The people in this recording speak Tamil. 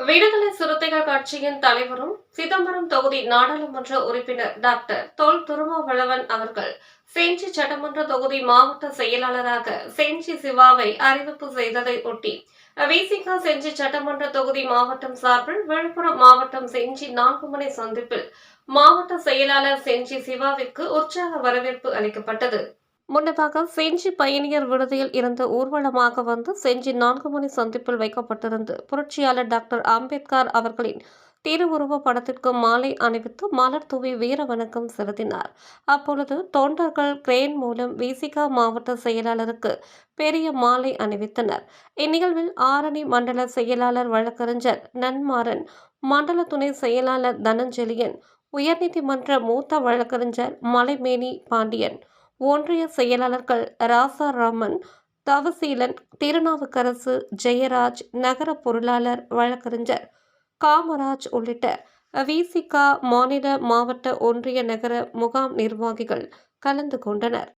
விடுதலை சிறுத்தைகள் கட்சியின் தலைவரும் சிதம்பரம் தொகுதி நாடாளுமன்ற உறுப்பினர் டாக்டர் தொல் திருமாவளவன் அவர்கள் செஞ்சி சட்டமன்ற தொகுதி மாவட்ட செயலாளராக செஞ்சி சிவாவை அறிவிப்பு செய்ததை ஒட்டி விசிக செஞ்சி சட்டமன்ற தொகுதி மாவட்டம் சார்பில் விழுப்புரம் மாவட்டம் செஞ்சி 4 முனை சந்திப்பில் மாவட்ட செயலாளர் செஞ்சி சிவாவிற்கு உற்சாக வரவேற்பு அளிக்கப்பட்டது. முன்னதாக செஞ்சி பயணியர் விடுதியில் இருந்து ஊர்வலமாக வந்து செஞ்சி 4 முனை சந்திப்பில் வைக்கப்பட்டிருந்து புரட்சியாளர் டாக்டர் அம்பேத்கர் அவர்களின் திருவுருவ படத்திற்கு மாலை அணிவித்து மலர் தூவி வீர வணக்கம் செலுத்தினார். அப்பொழுது தொண்டர்கள் கிரேன் மூலம் விசிக மாவட்ட செயலாளருக்கு பெரிய மாலை அணிவித்தனர். இந்நிகழ்வில் ஆரணி மண்டல செயலாளர் வழக்கறிஞர் நன்மாறன், மண்டல துணை செயலாளர் தனஞ்செழியன், உயர்நீதிமன்ற மூத்த வழக்கறிஞர் மலைமேனி பாண்டியன், ஒன்றிய செயலாளர்கள் ராசாராமன், தவசீலன், திருநாவுக்கரசு, ஜெயராஜ், நகர பொருளாளர் வழக்கறிஞர் காமராஜ் உள்ளிட்ட விசிக மாநில, மாவட்ட, ஒன்றிய, நகர முகாம் நிர்வாகிகள் கலந்து கொண்டனர்.